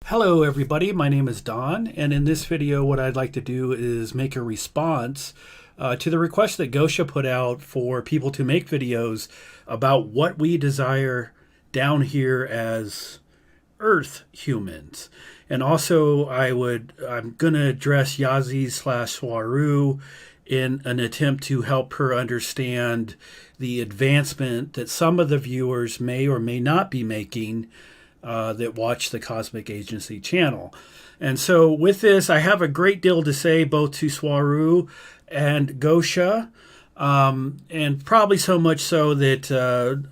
Hello everybody, my name is Don, and in this video what I'd like to do is make a response to the request that Gosha put out for people to make videos about what we desire down here as Earth humans. And also I'm going to address Yazi slash Swaru in an attempt to help her understand the advancement that some of the viewers may or may not be making that watch the Cosmic Agency channel. And so with this, I have a great deal to say both to Swaru and Gosha, and probably so much so that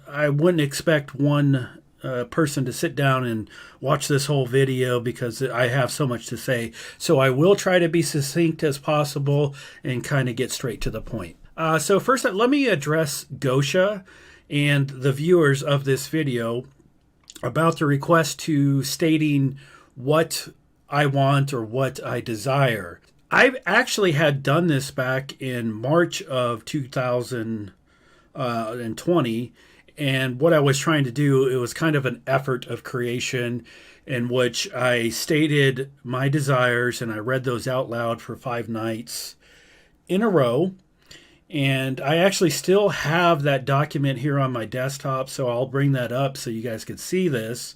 I wouldn't expect one person to sit down and watch this whole video because I have so much to say. So I will try to be succinct as possible and kind of get straight to the point. So first, let me address Gosha and the viewers of this video about the request to stating what I want or what I desire. I've actually had done this back in March of 2020, and what I was trying to do, it was kind of an effort of creation in which I stated my desires and I read those out loud for 5 nights in a row. And I actually still have that document here on my desktop, so I'll bring that up so you guys can see this.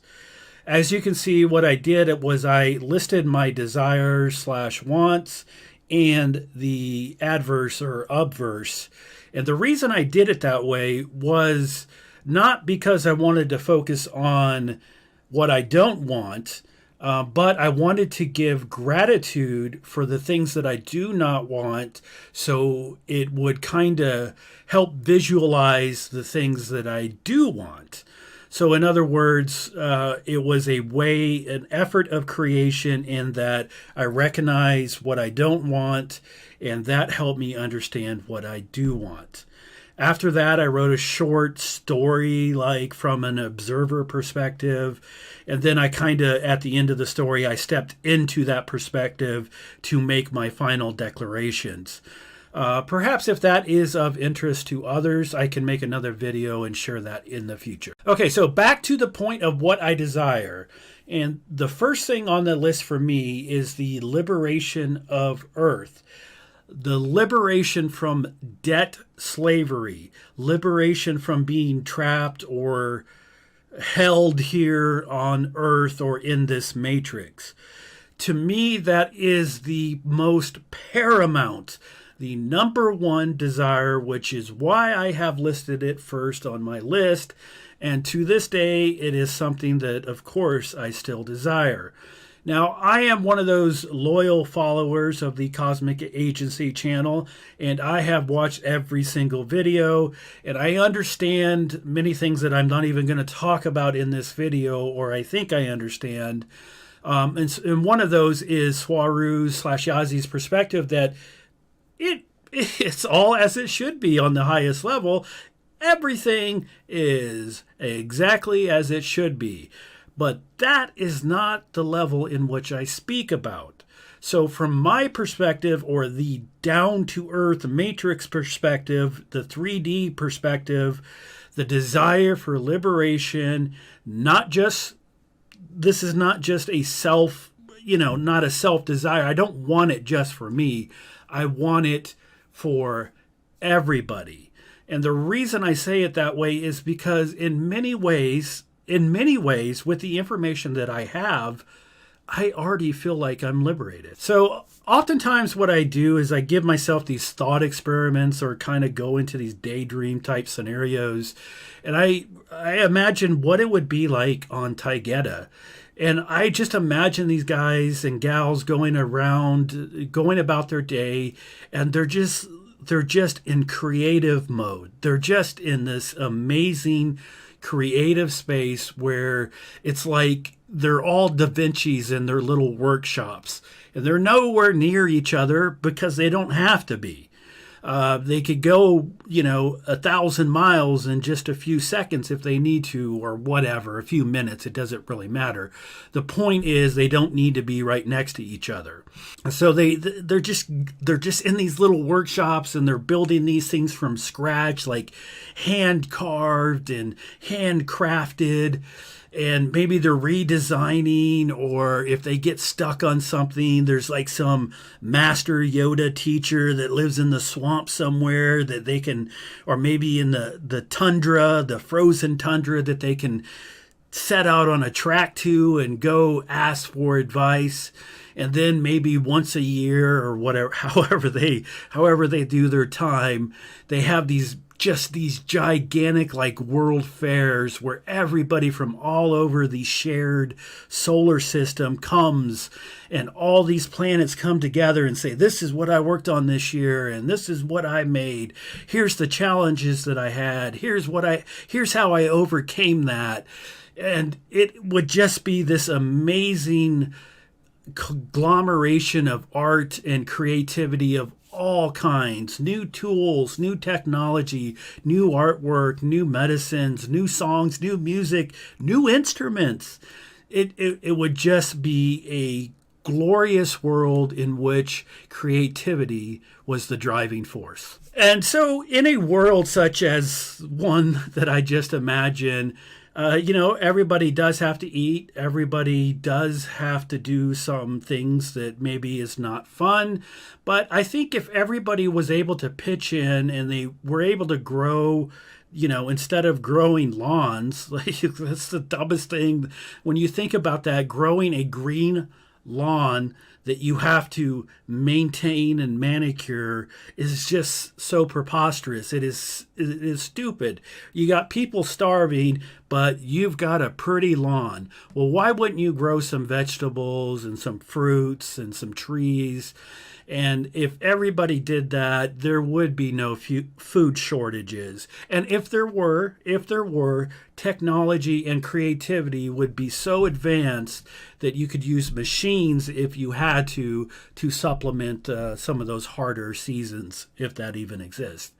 As you can see, what I did was I listed my desires slash wants and the adverse or obverse. And the reason I did it that way was not because I wanted to focus on what I don't want, but I wanted to give gratitude for the things that I do not want, so it would kind of help visualize the things that I do want. So in other words, it was an effort of creation in that I recognize what I don't want, and that helped me understand what I do want. After that, I wrote a short story, like from an observer perspective. And then I kind of, at the end of the story, I stepped into that perspective to make my final declarations. Perhaps if that is of interest to others, I can make another video and share that in the future. Okay, so back to the point of what I desire. And the first thing on the list for me is the liberation of Earth. The liberation from debt slavery, liberation from being trapped or held here on Earth or in this matrix. To me, that is the most paramount, the number one desire, which is why I have listed it first on my list. And to this day, it is something that, of course, I still desire. Now, I am one of those loyal followers of the Cosmic Agency channel, and I have watched every single video, and I understand many things that I'm not even going to talk about in this video, or I think I understand. And one of those is Swaru's slash Yazi's perspective that it's all as it should be on the highest level. Everything is exactly as it should be. But that is not the level in which I speak about. So from my perspective, or the down-to-earth matrix perspective, the 3D perspective, the desire for liberation, this is not just a not a self-desire. I don't want it just for me. I want it for everybody. And the reason I say it that way is because in many ways, with the information that I have, I already feel like I'm liberated. So oftentimes what I do is I give myself these thought experiments or kind of go into these daydream type scenarios. And I imagine what it would be like on Taygeta. And I just imagine these guys and gals going about their day, and they're just in creative mode. They're just in this amazing creative space where it's like they're all Da Vinci's in their little workshops, and they're nowhere near each other because they don't have to be. They could go, 1,000 miles in just a few seconds if they need to, or whatever, a few minutes. It doesn't really matter. The point is they don't need to be right next to each other. So they're just in these little workshops, and they're building these things from scratch, like hand carved and handcrafted. and maybe they're redesigning, or if they get stuck on something, there's like some master Yoda teacher that lives in the swamp somewhere that they can, or maybe in the tundra, the frozen tundra, that they can set out on a track to and go ask for advice. And then maybe once a year or whatever, however they do their time, they have these gigantic like world fairs where everybody from all over the shared solar system comes, and all these planets come together and say, this is what I worked on this year, and this is what I made. Here's the challenges that I had. Here's how I overcame that. And it would just be this amazing conglomeration of art and creativity of all kinds, new tools, new technology, new artwork, new medicines, new songs, new music, new instruments. It would just be a glorious world in which creativity was the driving force. And so in a world such as one that I just imagined, everybody does have to eat. Everybody does have to do some things that maybe is not fun. But I think if everybody was able to pitch in and they were able to grow, instead of growing lawns, like that's the dumbest thing. When you think about that, growing a green lawn that you have to maintain and manicure is just so preposterous. It is stupid. You got people starving, but you've got a pretty lawn. Well, why wouldn't you grow some vegetables and some fruits and some trees? And if everybody did that, there would be no food shortages. And if there were, technology and creativity would be so advanced that you could use machines if you had to supplement some of those harder seasons, if that even exists.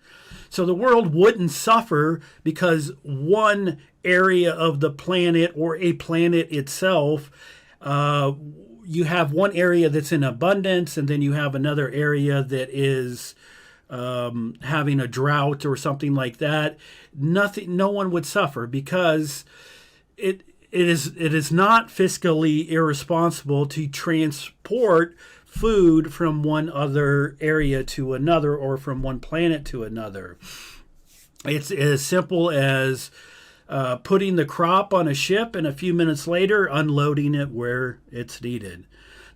So the world wouldn't suffer because one area of the planet or a planet itself, you have one area that's in abundance, and then you have another area that is having a drought or something like that. No one would suffer because it is not fiscally irresponsible to transport food from one other area to another or from one planet to another. It's as simple as putting the crop on a ship and a few minutes later unloading it where it's needed.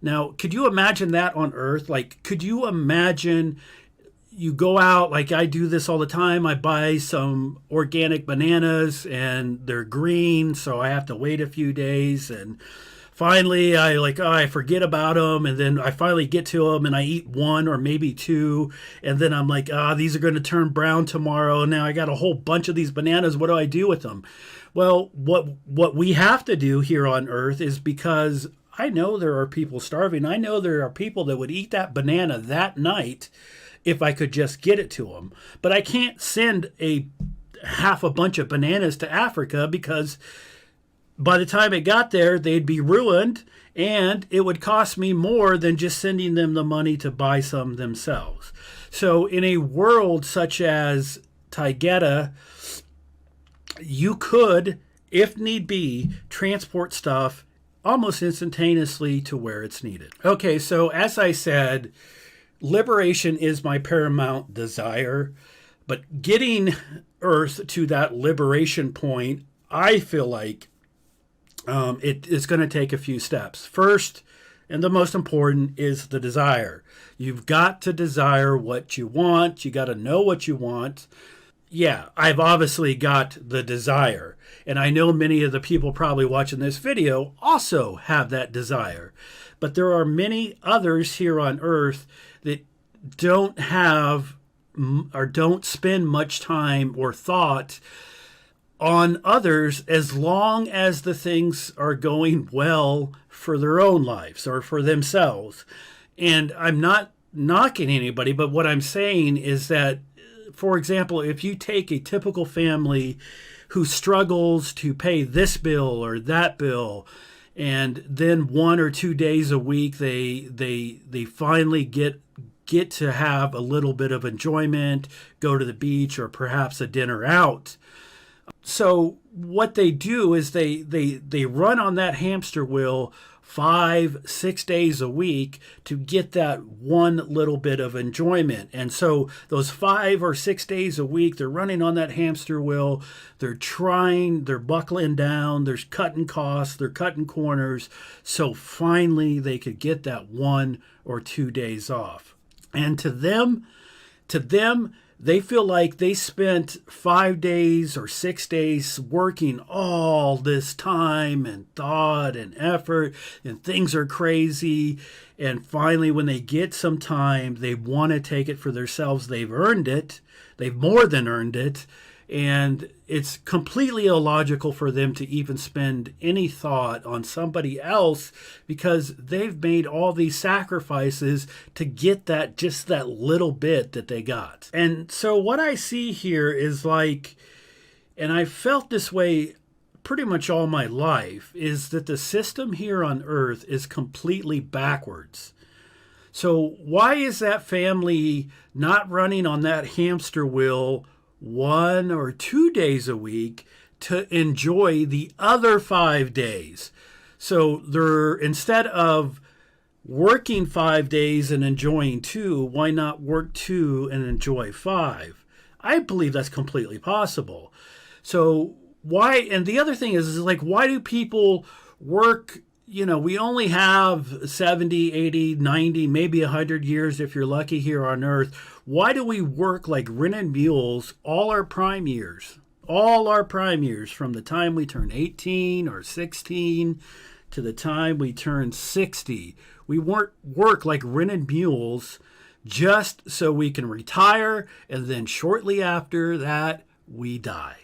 Now, could you imagine that on Earth? Like, could you imagine you go out, like I do this all the time, I buy some organic bananas and they're green, so I have to wait a few days, and finally I forget about them, and then I finally get to them and I eat one or maybe two, and then I'm like, these are going to turn brown tomorrow. Now I got a whole bunch of these bananas. What do I do with them? Well, what we have to do here on Earth is, because I know there are people starving. I know there are people that would eat that banana that night if I could just get it to them. But I can't send half a bunch of bananas to Africa, because by the time it got there, they'd be ruined, and it would cost me more than just sending them the money to buy some themselves. So in a world such as Taygeta, you could, if need be, transport stuff almost instantaneously to where it's needed. Okay, so as I said, liberation is my paramount desire, but getting Earth to that liberation point, I feel like it is going to take a few steps. First, and the most important, is the desire. You've got to desire what you want. You got to know what you want. Yeah, I've obviously got the desire. And I know many of the people probably watching this video also have that desire. But there are many others here on Earth that don't have or don't spend much time or thought on others, as long as the things are going well for their own lives or for themselves. And I'm not knocking anybody, but what I'm saying is that, for example, if you take a typical family who struggles to pay this bill or that bill, and then 1 or 2 days a week they finally get to have a little bit of enjoyment, go to the beach or perhaps a dinner out. So what they do is they run on that hamster wheel 5, 6 days a week to get that one little bit of enjoyment. And so those 5 or 6 days a week, they're running on that hamster wheel. They're buckling down, they're cutting costs, they're cutting corners. So finally they could get that 1 or 2 days off. And to them, they feel like they spent 5 days or 6 days working all this time and thought and effort, and things are crazy. And finally, when they get some time, they want to take it for themselves. They've earned it. They've more than earned it. And it's completely illogical for them to even spend any thought on somebody else because they've made all these sacrifices to get that, just that little bit that they got. And so what I see here is like, and I felt this way pretty much all my life, is that the system here on earth is completely backwards. So why is that family not running on that hamster wheel 1 or 2 days a week to enjoy the other 5 days? So they're, instead of working 5 days and enjoying 2, why not work 2 and enjoy 5? I believe that's completely possible. So why, and the other thing is like, why do people work? We only have 70, 80, 90, maybe 100 years if you're lucky here on earth. Why do we work like rented mules all our prime years? All our prime years, from the time we turn 18 or 16 to the time we turn 60. We work like rented mules just so we can retire, and then shortly after that, we die.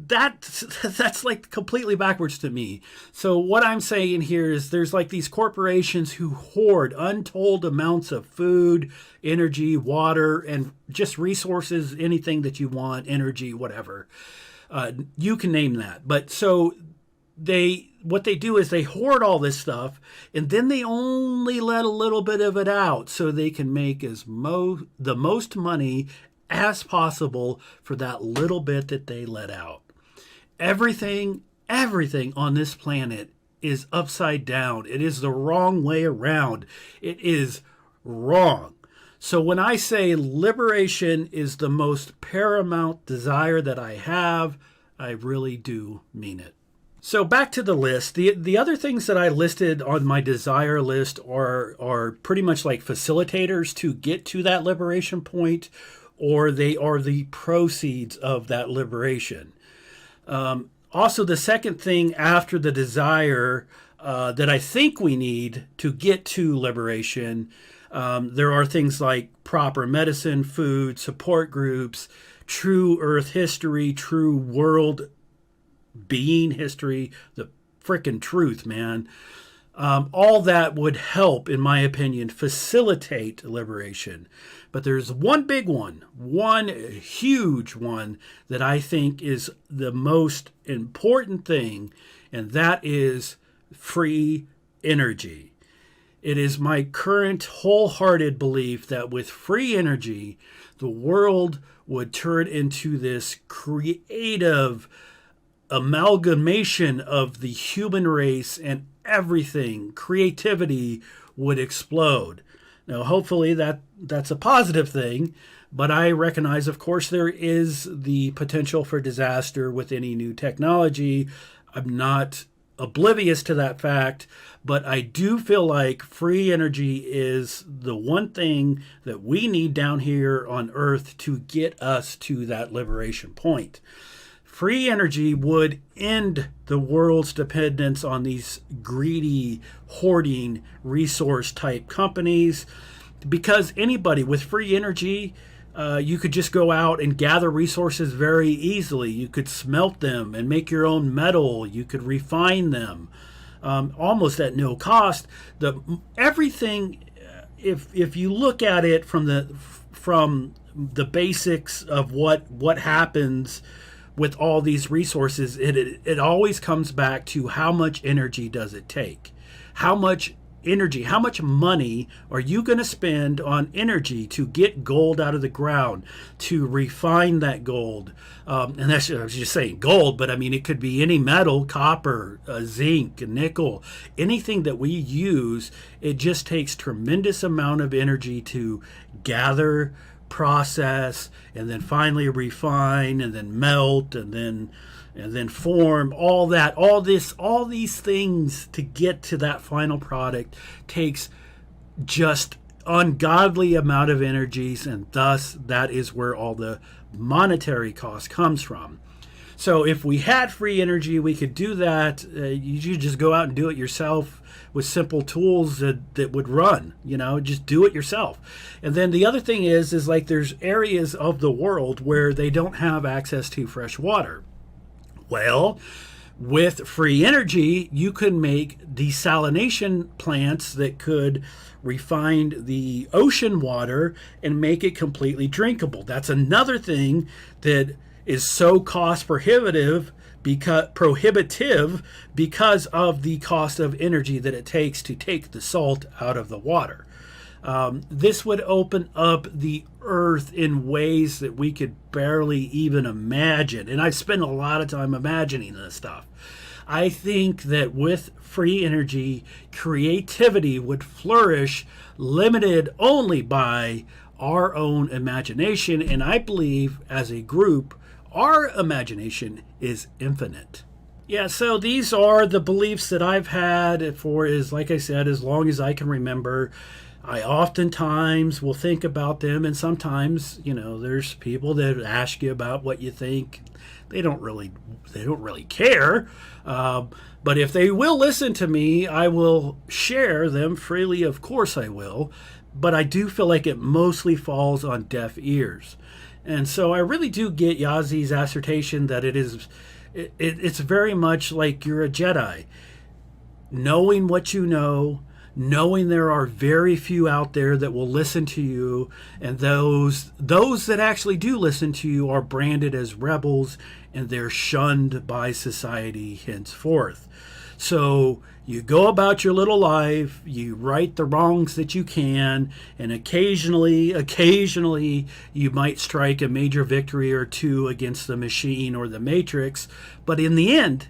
That's like completely backwards to me. So what I'm saying here is there's like these corporations who hoard untold amounts of food, energy, water, and just resources, anything that you want, energy, whatever. You can name that. But so what they do is they hoard all this stuff, and then they only let a little bit of it out so they can make the most money as possible for that little bit that they let out. Everything on this planet is upside down. It is the wrong way around. It is wrong. So when I say liberation is the most paramount desire that I have, I really do mean it. So back to the list. The other things that I listed on my desire list are pretty much like facilitators to get to that liberation point, or they are the proceeds of that liberation. Also, the second thing after the desire that I think we need to get to liberation, there are things like proper medicine, food, support groups, true earth history, true world being history, the frickin' truth, man. All that would help, in my opinion, facilitate liberation. But there's one big one, one huge one that I think is the most important thing, and that is free energy. It is my current wholehearted belief that with free energy, the world would turn into this creative amalgamation of the human race, and everything, creativity would explode. Now, hopefully that's a positive thing, but I recognize, of course, there is the potential for disaster with any new technology. I'm not oblivious to that fact, but I do feel like free energy is the one thing that we need down here on Earth to get us to that liberation point. Free energy would end the world's dependence on these greedy, hoarding, resource-type companies, because anybody with free energy, you could just go out and gather resources very easily. You could smelt them and make your own metal. You could refine them almost at no cost. Everything, if you look at it from the basics of what happens with all these resources, it always comes back to how much energy does it take? How much energy, how much money are you going to spend on energy to get gold out of the ground, to refine that gold? And that's, I was just saying gold, but I mean, it could be any metal, copper, zinc, nickel, anything that we use. It just takes tremendous amount of energy to gather, process, and then finally refine, and then melt, and then form. All these things to get to that final product takes just ungodly amount of energies, and thus that is where all the monetary cost comes from. So if we had free energy, we could do that. You just go out and do it yourself with simple tools that would run, just do it yourself. And then the other thing is like there's areas of the world where they don't have access to fresh water. Well, with free energy, you can make desalination plants that could refine the ocean water and make it completely drinkable. That's another thing that is so cost prohibitive because of the cost of energy that it takes to take the salt out of the water. This would open up the earth in ways that we could barely even imagine. And I've spent a lot of time imagining this stuff. I think that with free energy, creativity would flourish, limited only by our own imagination. And I believe as a group, our imagination is infinite. Yeah, so these are the beliefs that I've had for, like I said, as long as I can remember. I oftentimes will think about them, and sometimes, there's people that ask you about what you think. They don't really care. But if they will listen to me, I will share them freely. Of course I will. But I do feel like it mostly falls on deaf ears. And so I really do get Yazi's assertion that it's very much like you're a Jedi. Knowing what you know, knowing there are very few out there that will listen to you, and those that actually do listen to you are branded as rebels, and they're shunned by society henceforth. So you go about your little life, you right the wrongs that you can, and occasionally you might strike a major victory or two against the machine or the matrix, but in the end,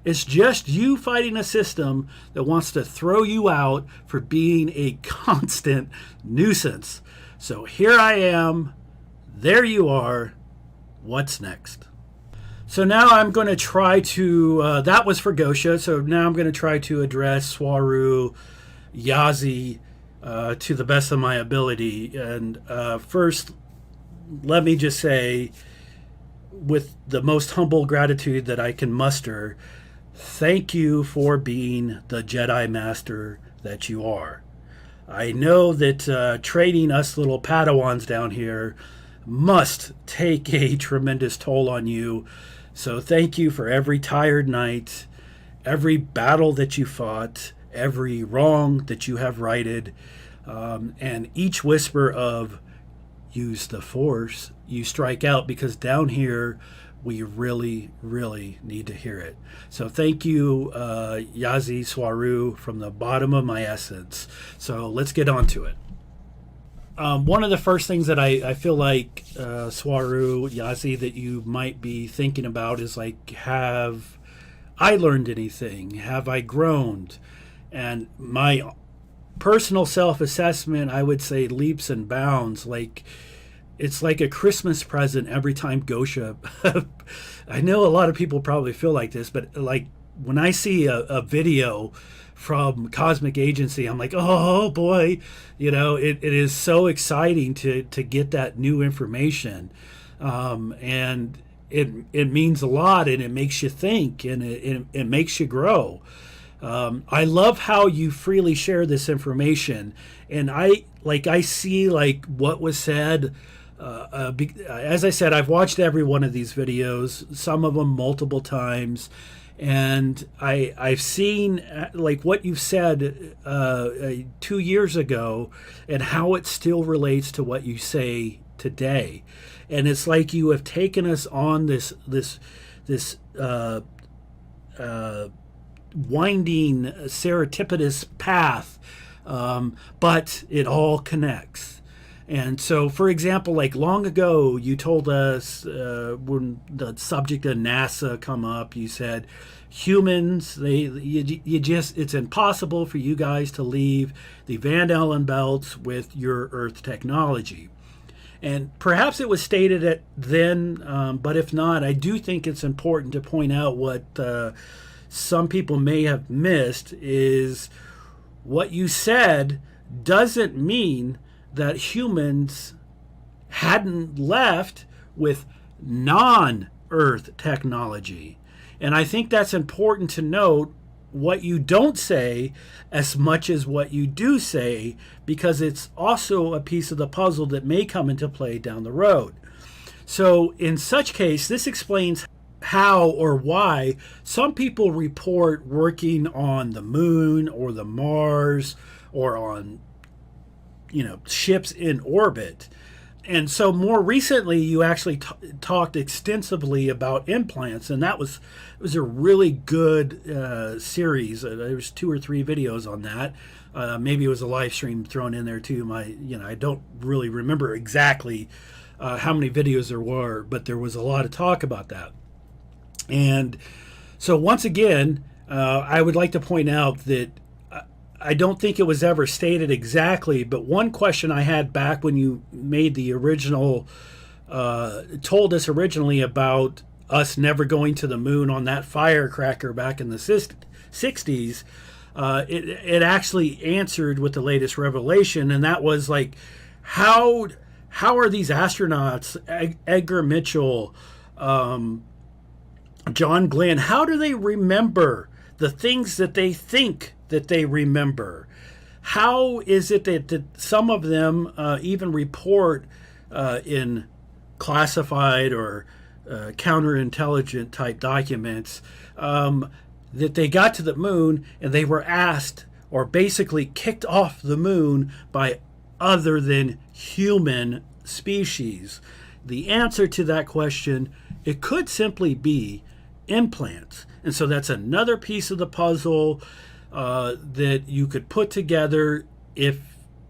it's just you fighting a system that wants to throw you out for being a constant nuisance. So here I am, there you are, what's next? So now I'm going to try to, that was for Gosha, so now I'm going to try to address Swaru, Yazi, to the best of my ability. And first, let me just say, with the most humble gratitude that I can muster, thank you for being the Jedi Master that you are. I know that training us little Padawans down here must take a tremendous toll on you. So thank you for every tired night, every battle that you fought, every wrong that you have righted, and each whisper of use the Force you strike out, because down here we really, really need to hear it. So thank you, Yazi Swaru, from the bottom of my essence. So let's get on to it. One of the first things that I feel like, Swaru, Yazi, that you might be thinking about is like, have I learned anything? Have I grown? And my personal self-assessment, I would say leaps and bounds. Like, it's like a Christmas present every time Gosha. I know a lot of people probably feel like this, but like when I see a video from Cosmic Agency, I'm like, oh boy, it is so exciting to get that new information. And it means a lot, and it makes you think, and it makes you grow. I love how you freely share this information, and I see like what was said. As I said, I've watched every one of these videos, some of them multiple times, and I've seen like what you said 2 years ago and how it still relates to what you say today. And it's like you have taken us on this winding serendipitous path, but it all connects. And so, for example, like long ago, you told us when the subject of NASA come up, you said humans, you just, it's impossible for you guys to leave the Van Allen belts with your Earth technology. And perhaps it was stated at then, but if not, I do think it's important to point out what some people may have missed is what you said doesn't mean that humans hadn't left with non-Earth technology. And I think that's important to note what you don't say as much as what you do say, because it's also a piece of the puzzle that may come into play down the road. So in such case, this explains how or why some people report working on the moon or the Mars or on ships in orbit. And so more recently, you actually talked extensively about implants, and it was a really good series. There was 2 or 3 videos on that. Maybe it was a live stream thrown in there too. I don't really remember exactly how many videos there were, but there was a lot of talk about that. And so once again, I would like to point out that I don't think it was ever stated exactly, but one question I had back when you made the original, told us originally about us never going to the moon on that firecracker back in the 60s, it actually answered with the latest revelation, and that was like, how are these astronauts, Edgar Mitchell, John Glenn, how do they remember the things that they think that they remember? How is it that some of them even report in classified or counterintelligence type documents that they got to the moon and they were asked or basically kicked off the moon by other than human species? The answer to that question, it could simply be implants. And so that's another piece of the puzzle that you could put together if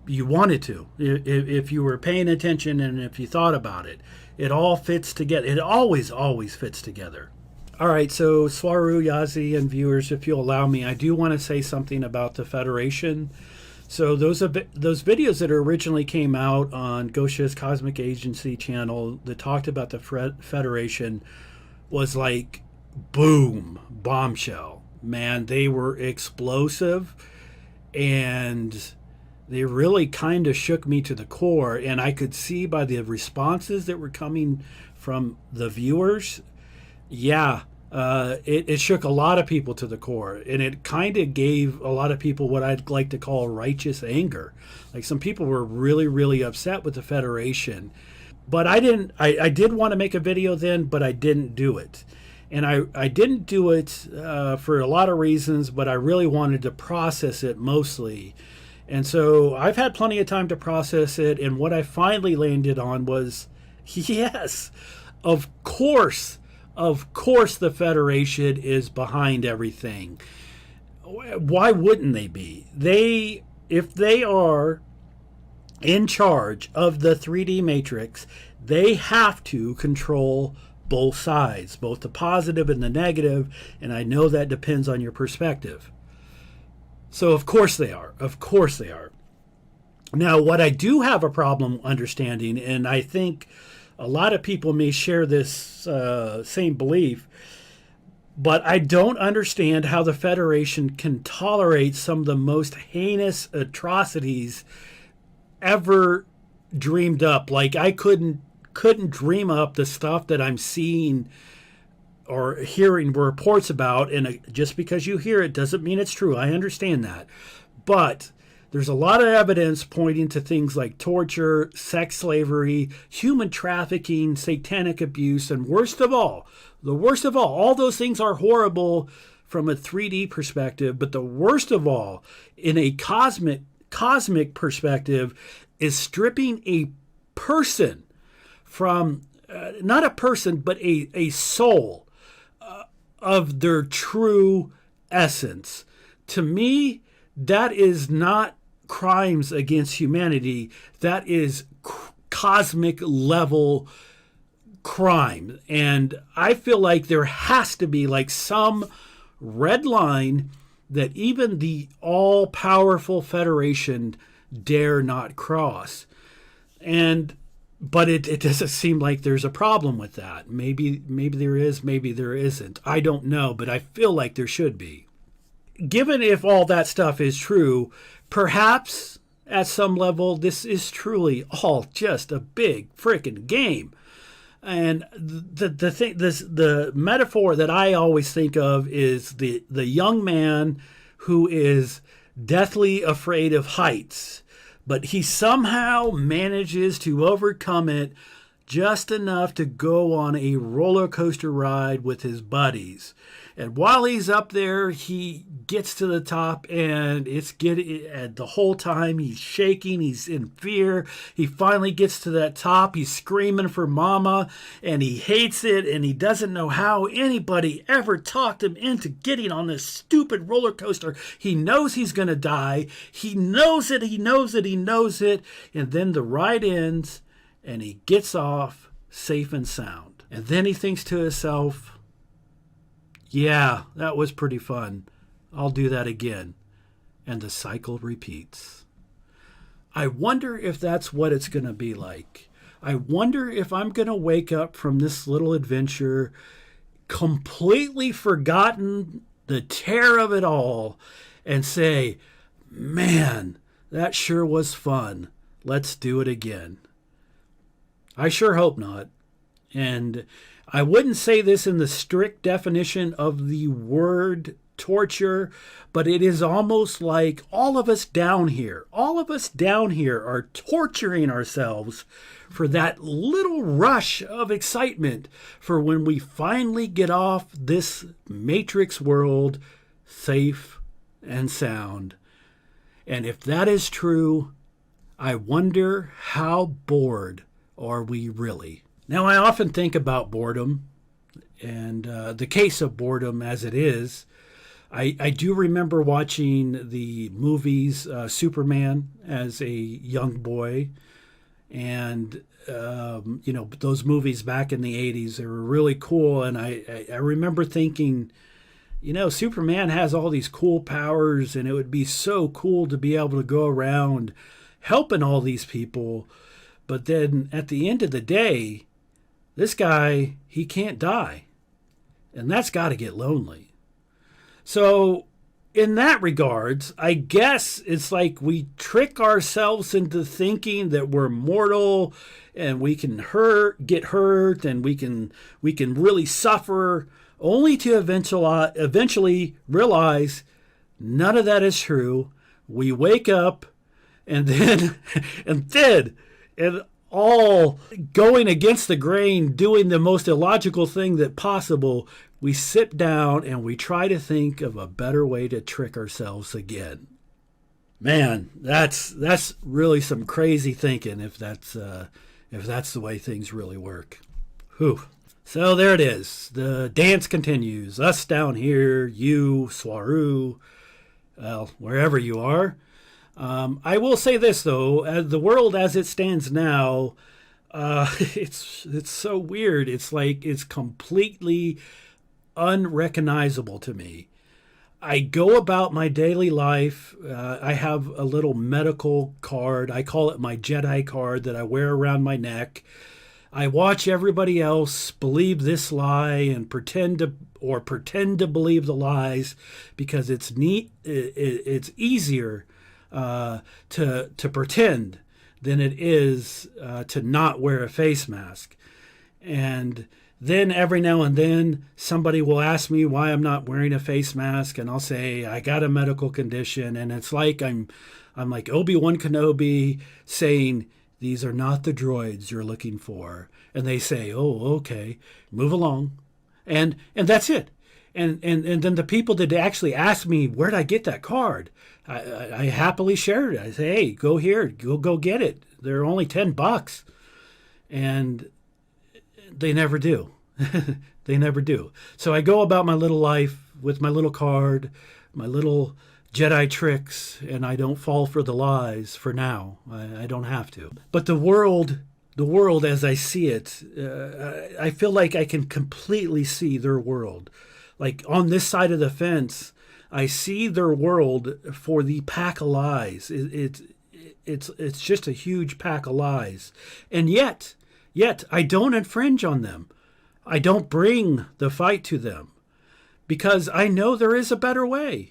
you wanted to, if you were paying attention and if you thought about it. It all fits together. It always fits together. All right, so Swaru, Yazi, and viewers, if you'll allow me, I do want to say something about the Federation. So those videos that originally came out on Gosha's Cosmic Agency channel that talked about the Federation was like, boom, bombshell. Man, they were explosive, and they really kind of shook me to the core. And I could see by the responses that were coming from the viewers, it shook a lot of people to the core. And it kind of gave a lot of people what I'd like to call righteous anger. Like, some people were really, really upset with the Federation. But I did want to make a video then, but I didn't do it. And I didn't do it for a lot of reasons, but I really wanted to process it mostly. And so I've had plenty of time to process it, and what I finally landed on was, yes, of course the Federation is behind everything. Why wouldn't they be? If they are in charge of the 3D matrix, they have to control both sides, both the positive and the negative, and I know that depends on your perspective. So of course they are. Of course they are. Now, what I do have a problem understanding, and I think a lot of people may share this same belief, but I don't understand how the Federation can tolerate some of the most heinous atrocities ever dreamed up. Like, I couldn't dream up the stuff that I'm seeing or hearing reports about, and just because you hear it doesn't mean it's true. I understand that. But there's a lot of evidence pointing to things like torture, sex slavery, human trafficking, satanic abuse, and worst of all, all those things are horrible from a 3D perspective, but the worst of all, in a cosmic perspective, is stripping a person from, not a person, but a soul of their true essence. To me, that is not crimes against humanity. That is cosmic level crime. And I feel like there has to be like some red line that even the all powerful Federation dare not cross. And but it doesn't seem like there's a problem with that. Maybe there is, maybe there isn't. I don't know, but I feel like there should be. Given if all that stuff is true, perhaps at some level this is truly all just a big freaking game. And the metaphor that I always think of is the young man who is deathly afraid of heights, but he somehow manages to overcome it just enough to go on a roller coaster ride with his buddies. And while he's up there, he gets to the top, and and the whole time he's shaking, he's in fear. He finally gets to that top, he's screaming for mama, and he hates it, and he doesn't know how anybody ever talked him into getting on this stupid roller coaster. He knows he's going to die. He knows it, and then the ride ends, and he gets off safe and sound. And then he thinks to himself, yeah, that was pretty fun. I'll do that again. And the cycle repeats. I wonder if that's what it's going to be like. I wonder if I'm going to wake up from this little adventure completely forgotten the terror of it all and say, man, that sure was fun. Let's do it again. I sure hope not. And I wouldn't say this in the strict definition of the word torture, but it is almost like all of us down here are torturing ourselves for that little rush of excitement for when we finally get off this matrix world safe and sound. And if that is true, I wonder how bored are we really? Now, I often think about boredom and the case of boredom as it is. I do remember watching the movies Superman as a young boy. And, those movies back in the 80s, they were really cool. And I remember thinking, Superman has all these cool powers, and it would be so cool to be able to go around helping all these people. But then at the end of the day, this guy, he can't die. And that's got to get lonely. So in that regards, I guess it's like we trick ourselves into thinking that we're mortal and we can get hurt, and we can really suffer, only to eventually realize none of that is true. We wake up and then and all going against the grain, doing the most illogical thing that possible, we sit down and we try to think of a better way to trick ourselves again. Man, that's really some crazy thinking if that's the way things really work. Whew. So there it is. The dance continues. Us down here, you, Swaru, well, wherever you are. I will say this though, the world as it stands now, it's so weird. It's like it's completely unrecognizable to me. I go about my daily life. I have a little medical card. I call it my Jedi card that I wear around my neck. I watch everybody else believe this lie and pretend to believe the lies because it's neat. It's easier to pretend than it is to not wear a face mask. And then every now and then somebody will ask me why I'm not wearing a face mask, and I'll say I got a medical condition, and it's like I'm like Obi-Wan Kenobi saying, these are not the droids you're looking for. And they say, oh, okay, move along. And that's it. And then the people that actually ask me, where'd I get that card? I happily shared it. I say, hey, go here, go get it. They're only $10. And they never do. They never do. So I go about my little life with my little card, my little Jedi tricks, and I don't fall for the lies for now. I don't have to. But the world as I see it, I feel like I can completely see their world. Like on this side of the fence, I see their world for the pack of lies. It's just a huge pack of lies. And yet I don't infringe on them. I don't bring the fight to them because I know there is a better way.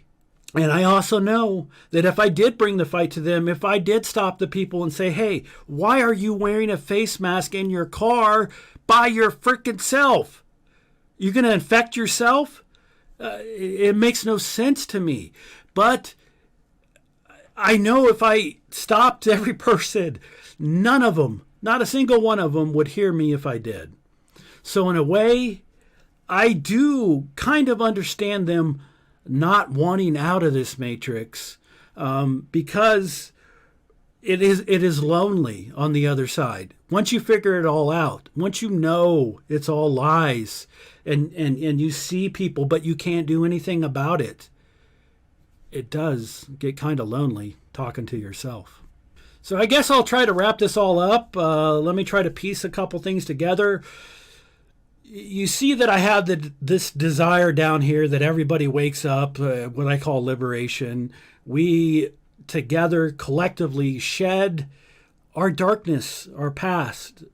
And I also know that if I did bring the fight to them, if I did stop the people and say, hey, why are you wearing a face mask in your car by your freaking self? You're going to infect yourself? It makes no sense to me. But I know if I stopped every person, none of them, not a single one of them would hear me if I did. So in a way, I do kind of understand them not wanting out of this matrix because it is lonely on the other side. Once you figure it all out, once you know it's all lies and you see people but you can't do anything about it, it does get kind of lonely talking to yourself. So I guess I'll try to wrap this all up. Let me try to piece a couple things together. You see that I have this desire down here that everybody wakes up, what I call liberation. We together collectively shed our darkness, our past.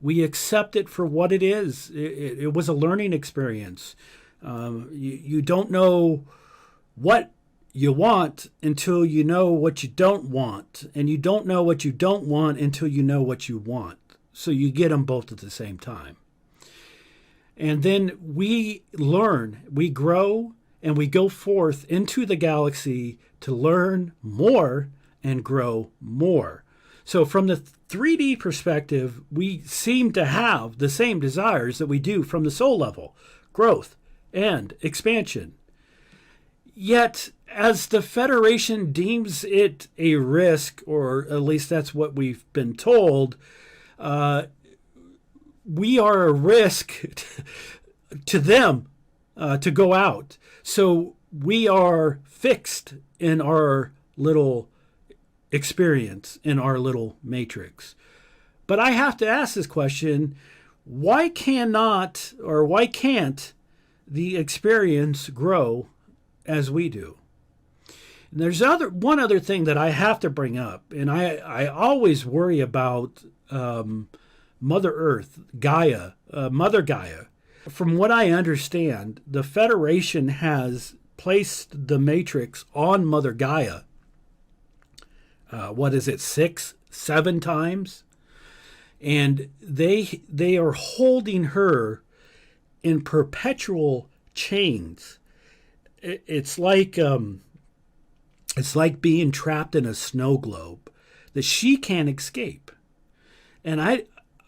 We accept it for what it is. It was a learning experience. You don't know what you want until you know what you don't want. And you don't know what you don't want until you know what you want. So you get them both at the same time. And then we learn, we grow, and we go forth into the galaxy to learn more and grow more. So from the 3D perspective, we seem to have the same desires that we do from the soul level, growth and expansion. Yet, as the Federation deems it a risk, or at least that's what we've been told, we are a risk to them to go out. So we are fixed in our little experience, in our little matrix. But I have to ask this question, why can't the experience grow as we do? And there's one other thing that I have to bring up, and I always worry about Mother Earth, Gaia, Mother Gaia. From what I understand, the Federation has placed the Matrix on Mother Gaia. 6, 7 times? And they are holding her in perpetual chains. It's like being trapped in a snow globe that she can't escape. And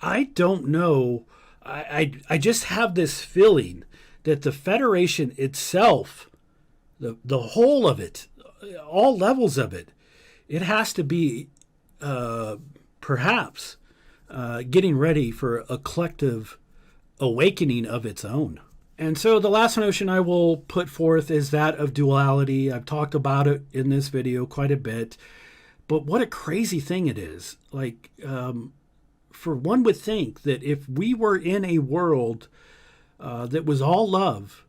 I don't know. I just have this feeling that the Federation itself, the whole of it, all levels of it, it has to be perhaps getting ready for a collective awakening of its own. And so the last notion I will put forth is that of duality. I've talked about it in this video quite a bit, but what a crazy thing it is. Like, for one would think that if we were in a world that was all love,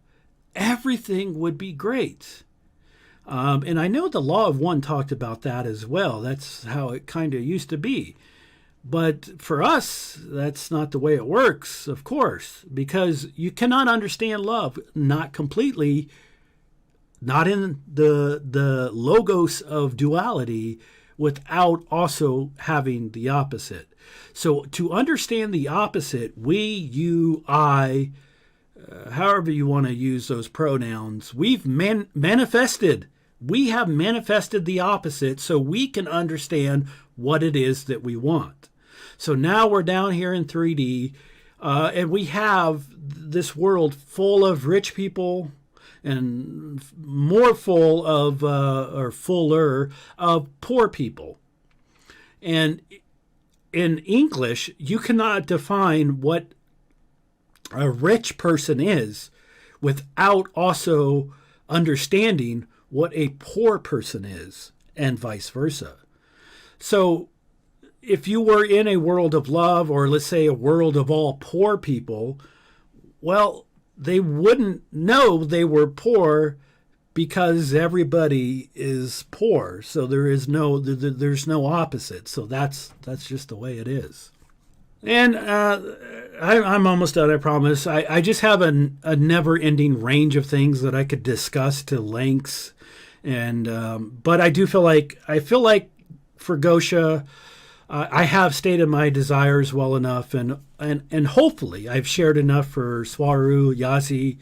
everything would be great. And I know the Law of One talked about that as well. That's how it kind of used to be. But for us, that's not the way it works, of course, because you cannot understand love, not completely, not in the logos of duality, without also having the opposite. So to understand the opposite, we, you, I, however you want to use those pronouns, we've manifested. We have manifested the opposite so we can understand what it is that we want. So now we're down here in 3D, and we have this world full of rich people and more full of, or fuller of poor people. And in English, you cannot define what a rich person is without also understanding what a poor person is, and vice versa. So if you were in a world of love, or let's say a world of all poor people, well, they wouldn't know they were poor because everybody is poor. So there's no opposite. So that's just the way it is. And I'm almost done, I promise. I just have a never-ending range of things that I could discuss to lengths, and but I feel like for Gosha, I have stated my desires well enough, and hopefully I've shared enough for Swaru, Yazi,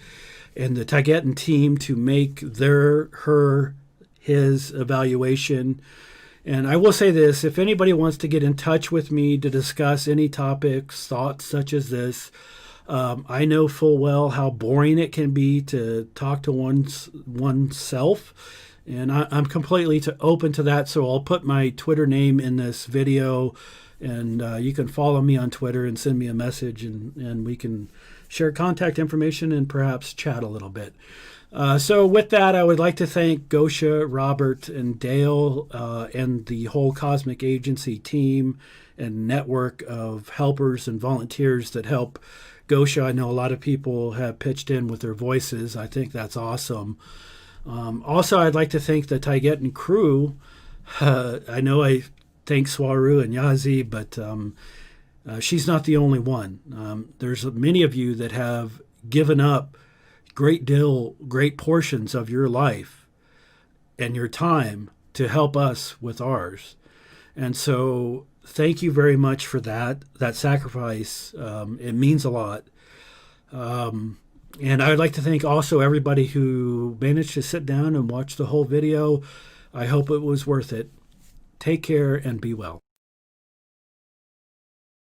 and the Taigetan team to make his evaluation. And I will say this, if anybody wants to get in touch with me to discuss any topics, thoughts such as this, I know full well how boring it can be to talk to oneself. And I'm completely open to that, so I'll put my Twitter name in this video, and you can follow me on Twitter and send me a message, and we can share contact information and perhaps chat a little bit. So with that, I would like to thank Gosha, Robert, and Dale, and the whole Cosmic Agency team and network of helpers and volunteers that help Gosha. I know a lot of people have pitched in with their voices. I think that's awesome. Also, I'd like to thank the Taigetan crew. I know I thank Swaru and Yazi, but she's not the only one. There's many of you that have given up great portions of your life and your time to help us with ours. And so thank you very much for that sacrifice. It means a lot. And I would like to thank also everybody who managed to sit down and watch the whole video. I hope it was worth it. Take care and be well.